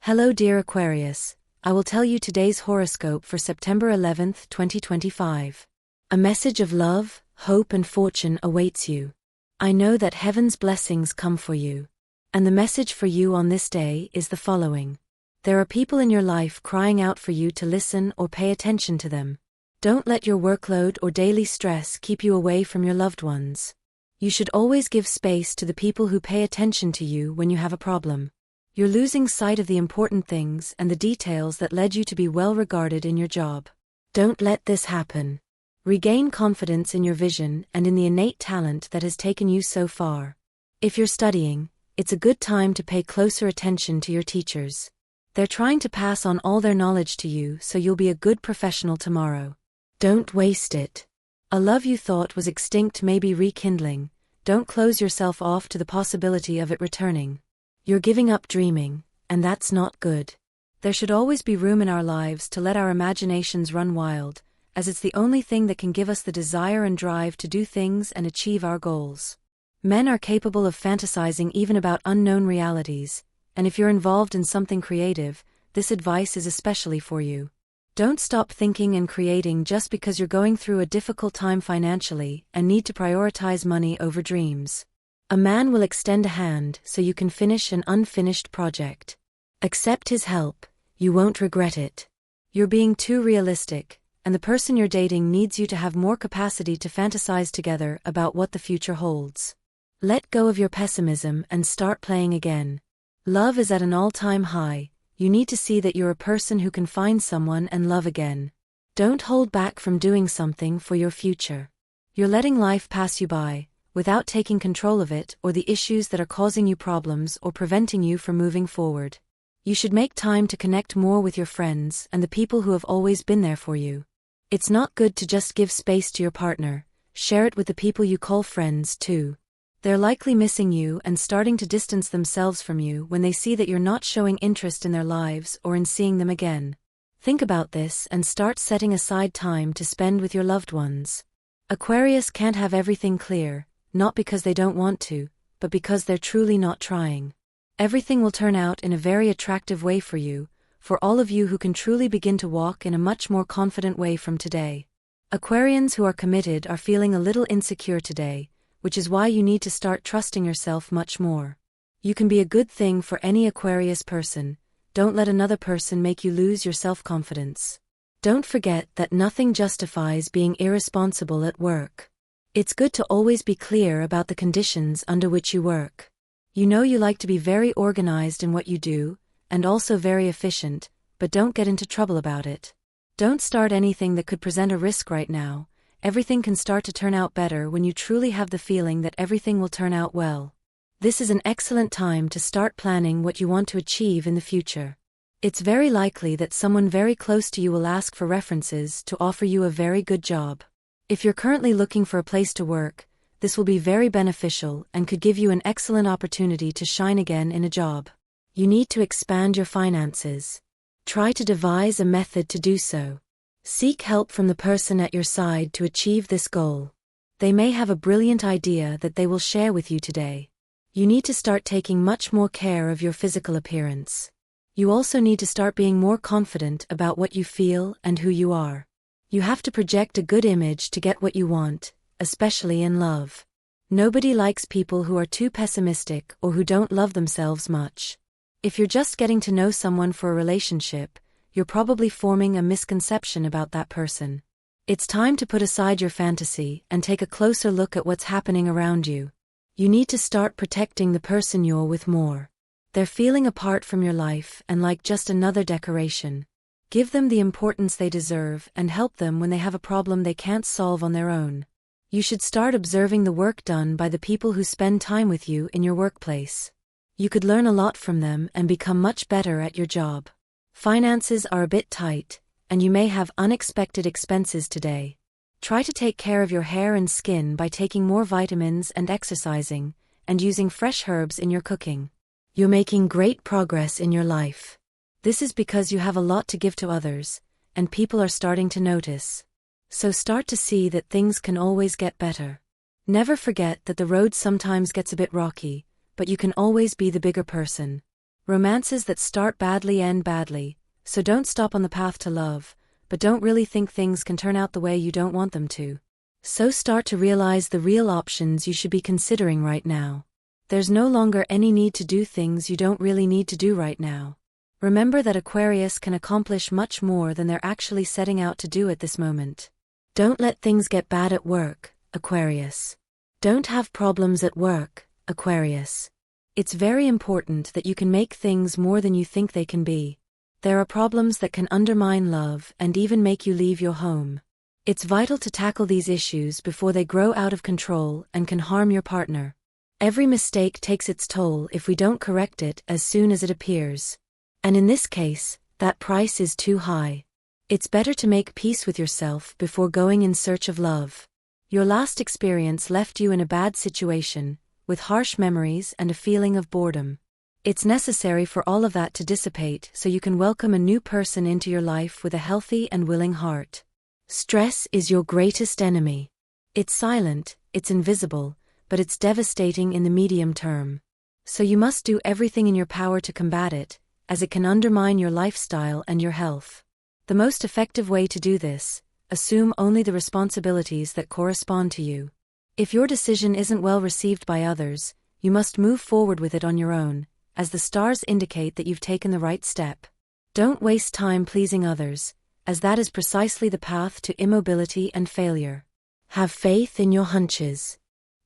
Hello dear Aquarius, I will tell you today's horoscope for September 11th, 2025. A message of love, hope and fortune awaits you. I know that heaven's blessings come for you. And the message for you on this day is the following. There are people in your life crying out for you to listen or pay attention to them. Don't let your workload or daily stress keep you away from your loved ones. You should always give space to the people who pay attention to you when you have a problem. You're losing sight of the important things and the details that led you to be well regarded in your job. Don't let this happen. Regain confidence in your vision and in the innate talent that has taken you so far. If you're studying, it's a good time to pay closer attention to your teachers. They're trying to pass on all their knowledge to you so you'll be a good professional tomorrow. Don't waste it. A love you thought was extinct may be rekindling. Don't close yourself off to the possibility of it returning. You're giving up dreaming, and that's not good. There should always be room in our lives to let our imaginations run wild, as it's the only thing that can give us the desire and drive to do things and achieve our goals. Men are capable of fantasizing even about unknown realities, and if you're involved in something creative, this advice is especially for you. Don't stop thinking and creating just because you're going through a difficult time financially and need to prioritize money over dreams. A man will extend a hand so you can finish an unfinished project. Accept his help, you won't regret it. You're being too realistic, and the person you're dating needs you to have more capacity to fantasize together about what the future holds. Let go of your pessimism and start playing again. Love is at an all-time high. You need to see that you're a person who can find someone and love again. Don't hold back from doing something for your future. You're letting life pass you by, without taking control of it or the issues that are causing you problems or preventing you from moving forward. You should make time to connect more with your friends and the people who have always been there for you. It's not good to just give space to your partner, share it with the people you call friends too. They're likely missing you and starting to distance themselves from you when they see that you're not showing interest in their lives or in seeing them again. Think about this and start setting aside time to spend with your loved ones. Aquarius can't have everything clear, not because they don't want to, but because they're truly not trying. Everything will turn out in a very attractive way for you, for all of you who can truly begin to walk in a much more confident way from today. Aquarians who are committed are feeling a little insecure today, which is why you need to start trusting yourself much more. You can be a good thing for any Aquarius person. Don't let another person make you lose your self-confidence. Don't forget that nothing justifies being irresponsible at work. It's good to always be clear about the conditions under which you work. You know you like to be very organized in what you do, and also very efficient, but don't get into trouble about it. Don't start anything that could present a risk right now. Everything can start to turn out better when you truly have the feeling that everything will turn out well. This is an excellent time to start planning what you want to achieve in the future. It's very likely that someone very close to you will ask for references to offer you a very good job. If you're currently looking for a place to work, this will be very beneficial and could give you an excellent opportunity to shine again in a job. You need to expand your finances. Try to devise a method to do so. Seek help from the person at your side to achieve this goal. They may have a brilliant idea that they will share with you today. You need to start taking much more care of your physical appearance. You also need to start being more confident about what you feel and who you are. You have to project a good image to get what you want, especially in love. Nobody likes people who are too pessimistic or who don't love themselves much. If you're just getting to know someone for a relationship, you're probably forming a misconception about that person. It's time to put aside your fantasy and take a closer look at what's happening around you. You need to start protecting the person you're with more. They're feeling apart from your life and like just another decoration. Give them the importance they deserve and help them when they have a problem they can't solve on their own. You should start observing the work done by the people who spend time with you in your workplace. You could learn a lot from them and become much better at your job. Finances are a bit tight, and you may have unexpected expenses today. Try to take care of your hair and skin by taking more vitamins and exercising, and using fresh herbs in your cooking. You're making great progress in your life. This is because you have a lot to give to others, and people are starting to notice. So start to see that things can always get better. Never forget that the road sometimes gets a bit rocky, but you can always be the bigger person. Romances that start badly end badly, so don't stop on the path to love, but don't really think things can turn out the way you don't want them to. So start to realize the real options you should be considering right now. There's no longer any need to do things you don't really need to do right now. Remember that Aquarius can accomplish much more than they're actually setting out to do at this moment. Don't let things get bad at work, Aquarius. Don't have problems at work, Aquarius. It's very important that you can make things more than you think they can be. There are problems that can undermine love and even make you leave your home. It's vital to tackle these issues before they grow out of control and can harm your partner. Every mistake takes its toll if we don't correct it as soon as it appears. And in this case, that price is too high. It's better to make peace with yourself before going in search of love. Your last experience left you in a bad situation, with harsh memories and a feeling of boredom. It's necessary for all of that to dissipate so you can welcome a new person into your life with a healthy and willing heart. Stress is your greatest enemy. It's silent, it's invisible, but it's devastating in the medium term. So you must do everything in your power to combat it, as it can undermine your lifestyle and your health. The most effective way to do this: assume only the responsibilities that correspond to you. If your decision isn't well received by others, you must move forward with it on your own, as the stars indicate that you've taken the right step. Don't waste time pleasing others, as that is precisely the path to immobility and failure. Have faith in your hunches.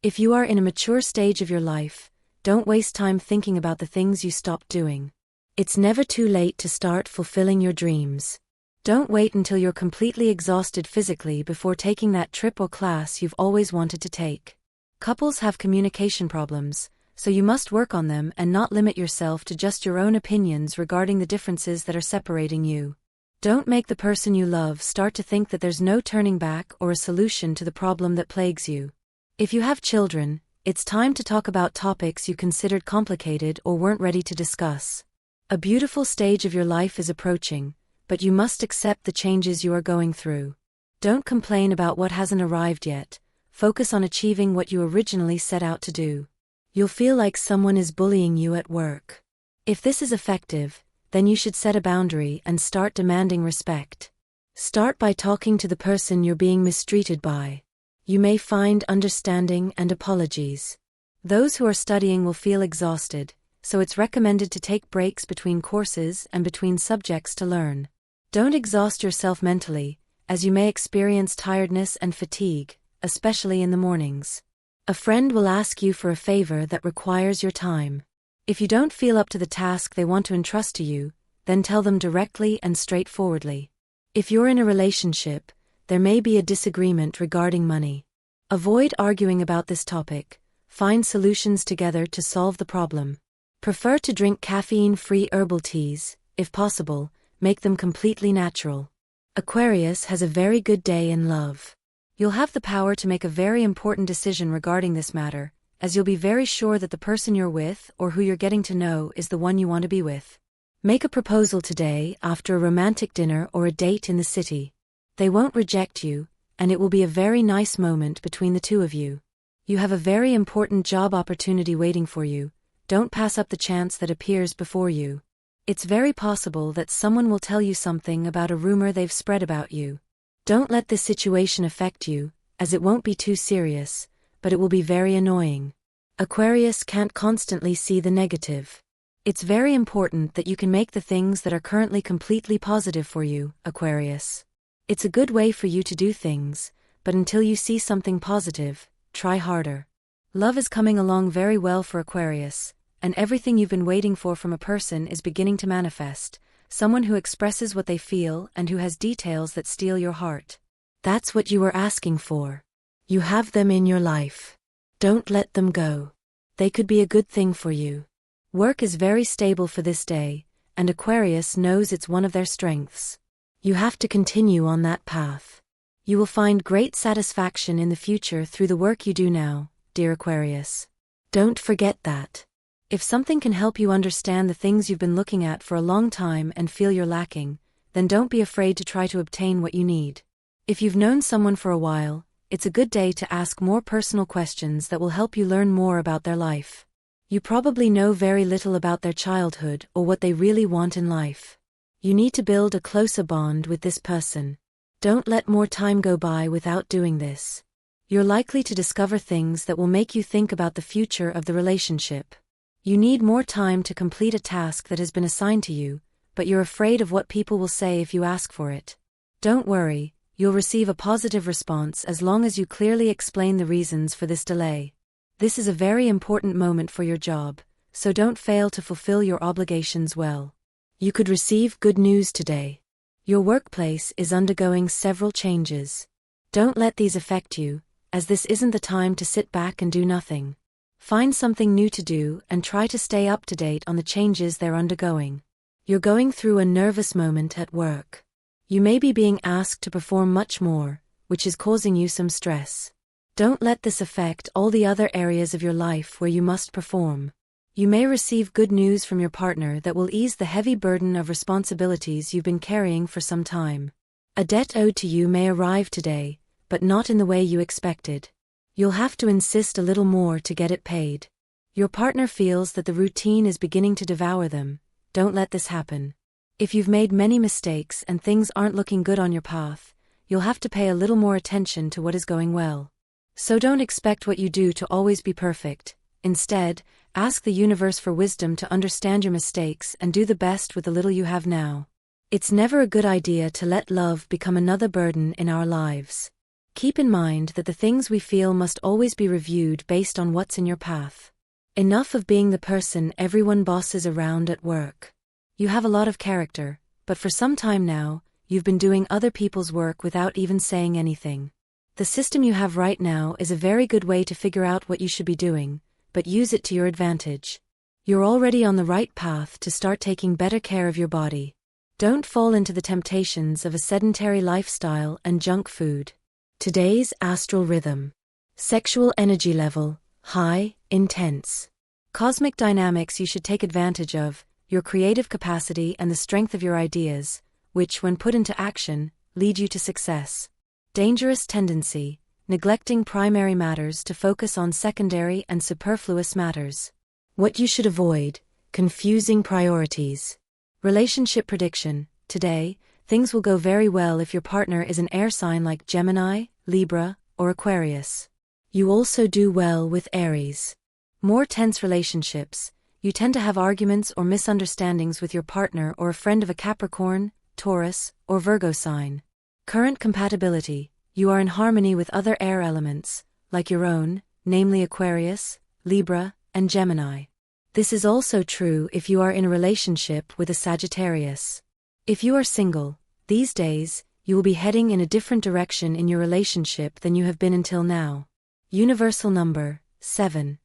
If you are in a mature stage of your life, don't waste time thinking about the things you stopped doing. It's never too late to start fulfilling your dreams. Don't wait until you're completely exhausted physically before taking that trip or class you've always wanted to take. Couples have communication problems, so you must work on them and not limit yourself to just your own opinions regarding the differences that are separating you. Don't make the person you love start to think that there's no turning back or a solution to the problem that plagues you. If you have children, it's time to talk about topics you considered complicated or weren't ready to discuss. A beautiful stage of your life is approaching, but you must accept the changes you are going through. Don't complain about what hasn't arrived yet. Focus on achieving what you originally set out to do. You'll feel like someone is bullying you at work. If this is effective, then you should set a boundary and start demanding respect. Start by talking to the person you're being mistreated by. You may find understanding and apologies. Those who are studying will feel exhausted, so it's recommended to take breaks between courses and between subjects to learn. Don't exhaust yourself mentally, as you may experience tiredness and fatigue, especially in the mornings. A friend will ask you for a favor that requires your time. If you don't feel up to the task they want to entrust to you, then tell them directly and straightforwardly. If you're in a relationship, there may be a disagreement regarding money. Avoid arguing about this topic. Find solutions together to solve the problem. Prefer to drink caffeine-free herbal teas, if possible. Make them completely natural. Aquarius has a very good day in love. You'll have the power to make a very important decision regarding this matter, as you'll be very sure that the person you're with or who you're getting to know is the one you want to be with. Make a proposal today after a romantic dinner or a date in the city. They won't reject you, and it will be a very nice moment between the two of you. You have a very important job opportunity waiting for you. Don't pass up the chance that appears before you. It's very possible that someone will tell you something about a rumor they've spread about you. Don't let this situation affect you, as it won't be too serious, but it will be very annoying. Aquarius can't constantly see the negative. It's very important that you can make the things that are currently completely positive for you, Aquarius. It's a good way for you to do things, but until you see something positive, try harder. Love is coming along very well for Aquarius, and everything you've been waiting for from a person is beginning to manifest, someone who expresses what they feel and who has details that steal your heart. That's what you were asking for. You have them in your life. Don't let them go. They could be a good thing for you. Work is very stable for this day, and Aquarius knows it's one of their strengths. You have to continue on that path. You will find great satisfaction in the future through the work you do now, dear Aquarius. Don't forget that. If something can help you understand the things you've been looking at for a long time and feel you're lacking, then don't be afraid to try to obtain what you need. If you've known someone for a while, it's a good day to ask more personal questions that will help you learn more about their life. You probably know very little about their childhood or what they really want in life. You need to build a closer bond with this person. Don't let more time go by without doing this. You're likely to discover things that will make you think about the future of the relationship. You need more time to complete a task that has been assigned to you, but you're afraid of what people will say if you ask for it. Don't worry, you'll receive a positive response as long as you clearly explain the reasons for this delay. This is a very important moment for your job, so don't fail to fulfill your obligations well. You could receive good news today. Your workplace is undergoing several changes. Don't let these affect you, as this isn't the time to sit back and do nothing. Find something new to do and try to stay up to date on the changes they're undergoing. You're going through a nervous moment at work. You may be being asked to perform much more, which is causing you some stress. Don't let this affect all the other areas of your life where you must perform. You may receive good news from your partner that will ease the heavy burden of responsibilities you've been carrying for some time. A debt owed to you may arrive today, but not in the way you expected. You'll have to insist a little more to get it paid. Your partner feels that the routine is beginning to devour them. Don't let this happen. If you've made many mistakes and things aren't looking good on your path, you'll have to pay a little more attention to what is going well. So don't expect what you do to always be perfect. Instead, ask the universe for wisdom to understand your mistakes and do the best with the little you have now. It's never a good idea to let love become another burden in our lives. Keep in mind that the things we feel must always be reviewed based on what's in your path. Enough of being the person everyone bosses around at work. You have a lot of character, but for some time now, you've been doing other people's work without even saying anything. The system you have right now is a very good way to figure out what you should be doing, but use it to your advantage. You're already on the right path to start taking better care of your body. Don't fall into the temptations of a sedentary lifestyle and junk food. Today's astral rhythm. Sexual energy level, high, intense. Cosmic dynamics you should take advantage of, your creative capacity and the strength of your ideas, which, when put into action, lead you to success. Dangerous tendency, neglecting primary matters to focus on secondary and superfluous matters. What you should avoid, confusing priorities. Relationship prediction. Today, things will go very well if your partner is an air sign like Gemini, Libra, or Aquarius. You also do well with Aries. More tense relationships. You tend to have arguments or misunderstandings with your partner or a friend of a Capricorn, Taurus, or Virgo sign. Current compatibility. You are in harmony with other air elements, like your own, namely Aquarius, Libra, and Gemini. This is also true if you are in a relationship with a Sagittarius. If you are single, these days, you will be heading in a different direction in your relationship than you have been until now. Universal number, 7.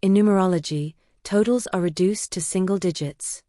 In numerology, totals are reduced to single digits.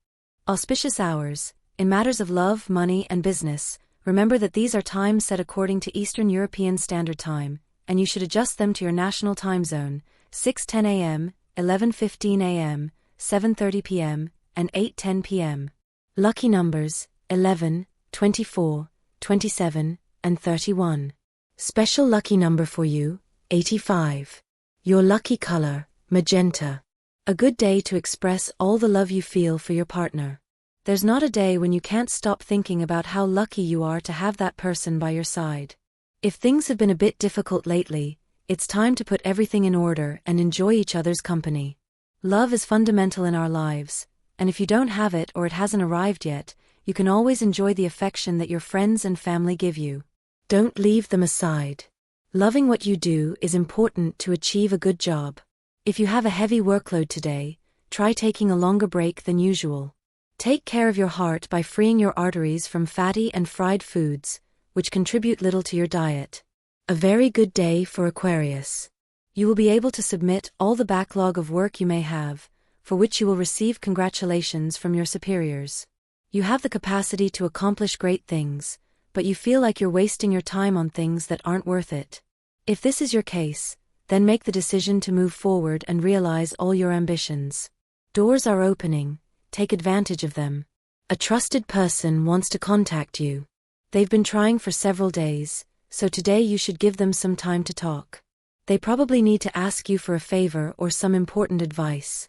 Auspicious hours. In matters of love, money, and business, remember that these are times set according to Eastern European Standard Time, and you should adjust them to your national time zone, 6:10 a.m., 11:15 a.m., 7:30 p.m., and 8:10 p.m. Lucky numbers, 11, 24, 27, and 31. Special lucky number for you, 85. Your lucky color, magenta. A good day to express all the love you feel for your partner. There's not a day when you can't stop thinking about how lucky you are to have that person by your side. If things have been a bit difficult lately, it's time to put everything in order and enjoy each other's company. Love is fundamental in our lives, and if you don't have it or it hasn't arrived yet, you can always enjoy the affection that your friends and family give you. Don't leave them aside. Loving what you do is important to achieve a good job. If you have a heavy workload today, try taking a longer break than usual. Take care of your heart by freeing your arteries from fatty and fried foods, which contribute little to your diet. A very good day for Aquarius. You will be able to submit all the backlog of work you may have, for which you will receive congratulations from your superiors. You have the capacity to accomplish great things, but you feel like you're wasting your time on things that aren't worth it. If this is your case, then make the decision to move forward and realize all your ambitions. Doors are opening. Take advantage of them. A trusted person wants to contact you. They've been trying for several days, so today you should give them some time to talk. They probably need to ask you for a favor or some important advice.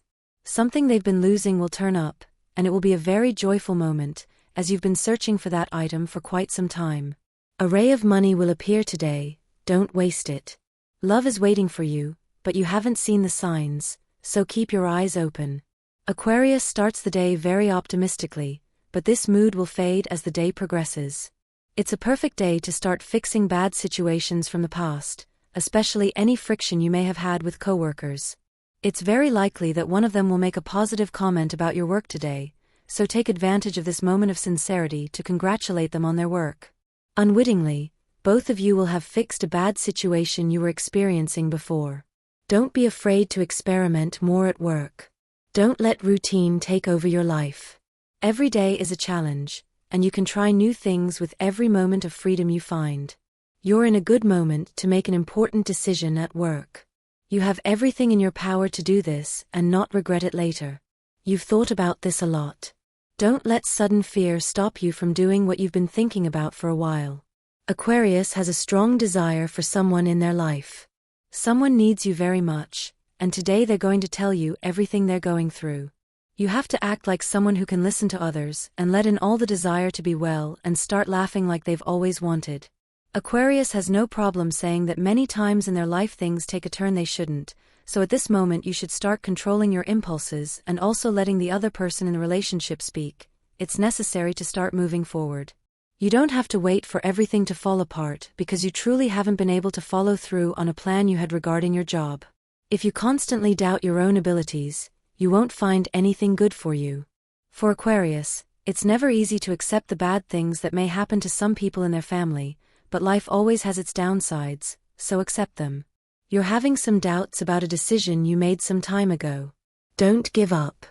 Something they've been losing will turn up, and it will be a very joyful moment, as you've been searching for that item for quite some time. A ray of money will appear today, don't waste it. Love is waiting for you, but you haven't seen the signs, so keep your eyes open. Aquarius starts the day very optimistically, but this mood will fade as the day progresses. It's a perfect day to start fixing bad situations from the past, especially any friction you may have had with coworkers. It's very likely that one of them will make a positive comment about your work today, so take advantage of this moment of sincerity to congratulate them on their work. Unwittingly, both of you will have fixed a bad situation you were experiencing before. Don't be afraid to experiment more at work. Don't let routine take over your life. Every day is a challenge, and you can try new things with every moment of freedom you find. You're in a good moment to make an important decision at work. You have everything in your power to do this and not regret it later. You've thought about this a lot. Don't let sudden fear stop you from doing what you've been thinking about for a while. Aquarius has a strong desire for someone in their life. Someone needs you very much, and today they're going to tell you everything they're going through. You have to act like someone who can listen to others and let in all the desire to be well and start laughing like they've always wanted. Aquarius has no problem saying that many times in their life things take a turn they shouldn't, so at this moment you should start controlling your impulses and also letting the other person in the relationship speak. It's necessary to start moving forward. You don't have to wait for everything to fall apart because you truly haven't been able to follow through on a plan you had regarding your job. If you constantly doubt your own abilities, you won't find anything good for you. For Aquarius, it's never easy to accept the bad things that may happen to some people in their family, but life always has its downsides, so accept them. You're having some doubts about a decision you made some time ago. Don't give up.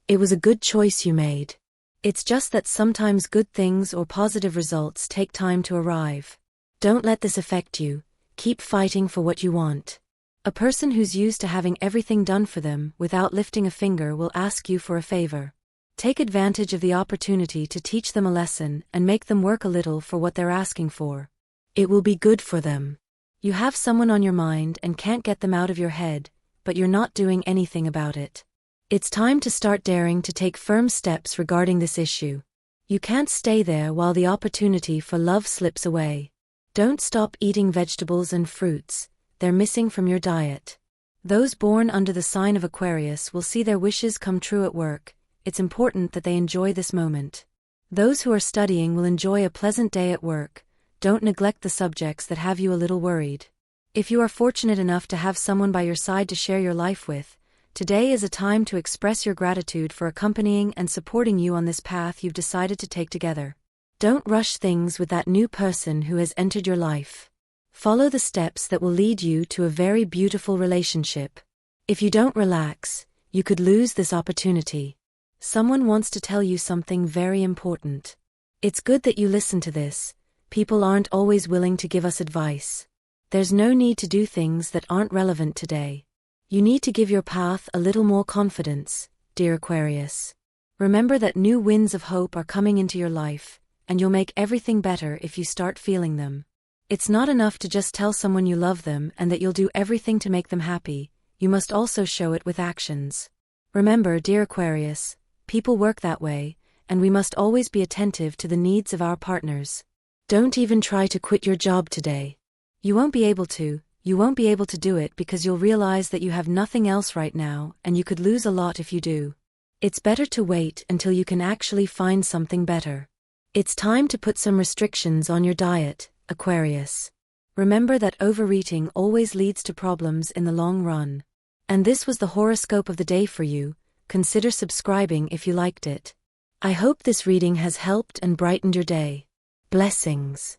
It was a good choice you made. It's just that sometimes good things or positive results take time to arrive. Don't let this affect you. Keep fighting for what you want. A person who's used to having everything done for them without lifting a finger will ask you for a favor. Take advantage of the opportunity to teach them a lesson and make them work a little for what they're asking for. It will be good for them. You have someone on your mind and can't get them out of your head, but you're not doing anything about it. It's time to start daring to take firm steps regarding this issue. You can't stay there while the opportunity for love slips away. Don't stop eating vegetables and fruits. They're missing from your diet. Those born under the sign of Aquarius will see their wishes come true at work. It's important that they enjoy this moment. Those who are studying will enjoy a pleasant day at work. Don't neglect the subjects that have you a little worried. If you are fortunate enough to have someone by your side to share your life with, today is a time to express your gratitude for accompanying and supporting you on this path you've decided to take together. Don't rush things with that new person who has entered your life. Follow the steps that will lead you to a very beautiful relationship. If you don't relax, you could lose this opportunity. Someone wants to tell you something very important. It's good that you listen to this. People aren't always willing to give us advice. There's no need to do things that aren't relevant today. You need to give your path a little more confidence, dear Aquarius. Remember that new winds of hope are coming into your life, and you'll make everything better if you start feeling them. It's not enough to just tell someone you love them and that you'll do everything to make them happy. You must also show it with actions. Remember, dear Aquarius, people work that way, and we must always be attentive to the needs of our partners. Don't even try to quit your job today. You won't be able to do it because you'll realize that you have nothing else right now and you could lose a lot if you do. It's better to wait until you can actually find something better. It's time to put some restrictions on your diet, Aquarius. Remember that overeating always leads to problems in the long run. And this was the horoscope of the day for you. Consider subscribing if you liked it. I hope this reading has helped and brightened your day. Blessings.